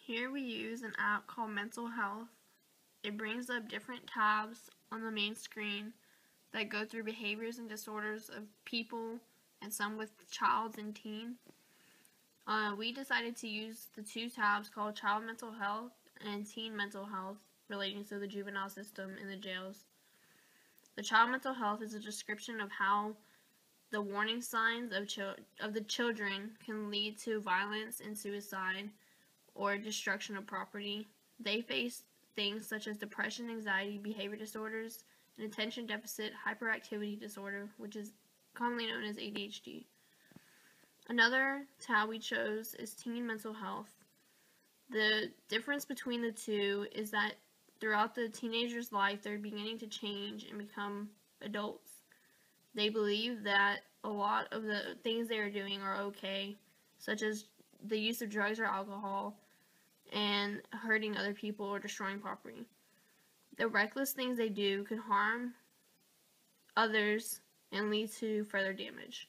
Here we use an app called Mental Health. It brings up different tabs on the main screen that go through behaviors and disorders of people and some with child and teen. We decided to use the two tabs called Child Mental Health and Teen Mental Health relating to the juvenile system in the jails. The Child Mental Health is a description of how the warning signs of the children can lead to violence and suicide or destruction of property. They face things such as depression, anxiety, behavior disorders, and attention deficit hyperactivity disorder, which is commonly known as ADHD. Another tab we chose is Teen Mental Health. The difference between the two is that throughout the teenager's life, they're beginning to change and become adults. They believe that a lot of the things they are doing are okay, such as the use of drugs or alcohol, and hurting other people or destroying property. The reckless things they do could harm others and lead to further damage.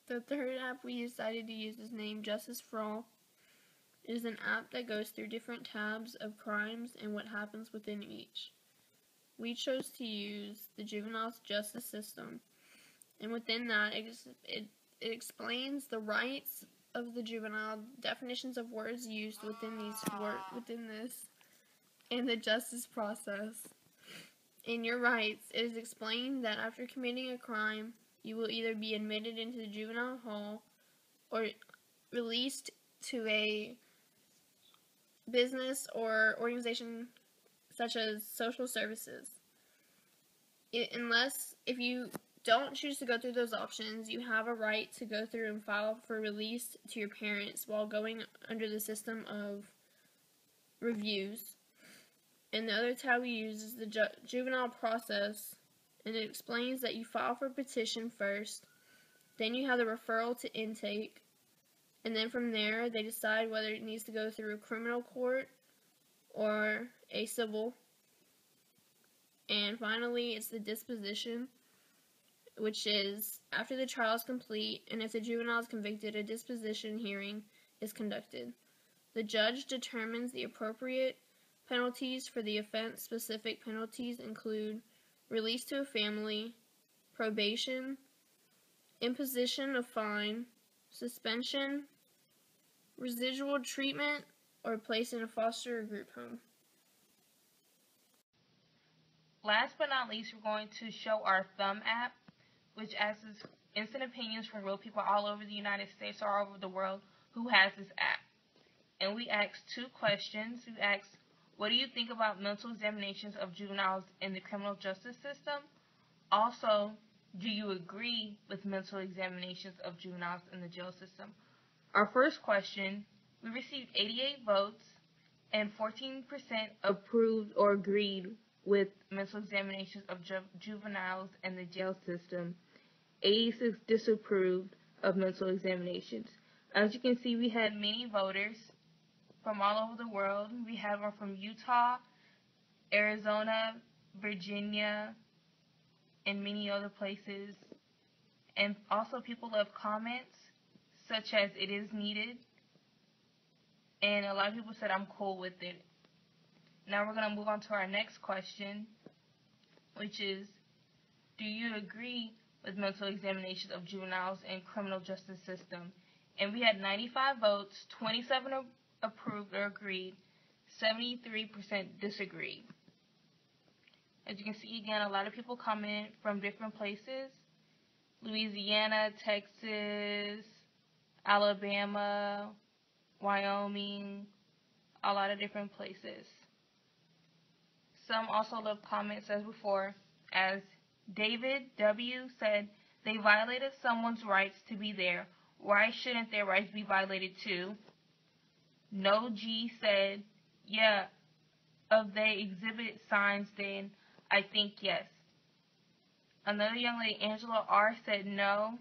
The third app we decided to use is named Justice for All. It is an app that goes through different tabs of crimes and what happens within each. We chose to use the juvenile justice system, and within that it explains the rights of the juvenile, definitions of words used within this, and the justice process. In your rights, it is explained that after committing a crime, you will either be admitted into the juvenile hall or released to a business or organization such as social services. If you don't choose to go through those options, you have a right to go through and file for release to your parents while going under the system of reviews. And the other tab we use is the juvenile process, and it explains that you file for a petition first, then you have the referral to intake, and then from there they decide whether it needs to go through a criminal court or a civil. And finally, it's the disposition, which is after the trial is complete, and if the juvenile is convicted, a disposition hearing is conducted. The judge determines the appropriate penalties for the offense. Specific penalties include release to a family, probation, imposition of fine, suspension, residual treatment, or placed in a foster or group home. Last but not least, we're going to show our Thumb app, which asks instant opinions from real people all over the United States or all over the world who has this app. And we asked two questions. We asked, what do you think about mental examinations of juveniles in the criminal justice system? Also, do you agree with mental examinations of juveniles in the jail system? Our first question, we received 88 votes, and 14% approved or agreed with mental examinations of juveniles in the jail system. 86 disapproved of mental examinations. As you can see, we had many voters from all over the world. We had one from Utah, Arizona, Virginia, and many other places. And also people left comments such as it is needed. And a lot of people said I'm cool with it. Now we're going to move on to our next question, which is, do you agree with mental examinations of juveniles in criminal justice system? And we had 95 votes, 27 approved or agreed, 73% disagreed. As you can see, again, a lot of people comment from different places: Louisiana, Texas, Alabama, Wyoming, a lot of different places. Some also left comments as before, as David W. said, they violated someone's rights to be there. Why shouldn't their rights be violated too? No G said, yeah, if they exhibit signs, then I think yes. Another young lady, Angela R., said no.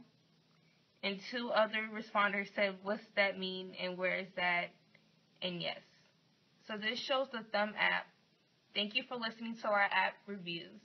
And two other responders said, what's that mean and where is that? And yes. So this shows the Thumb app. Thank you for listening to our app reviews.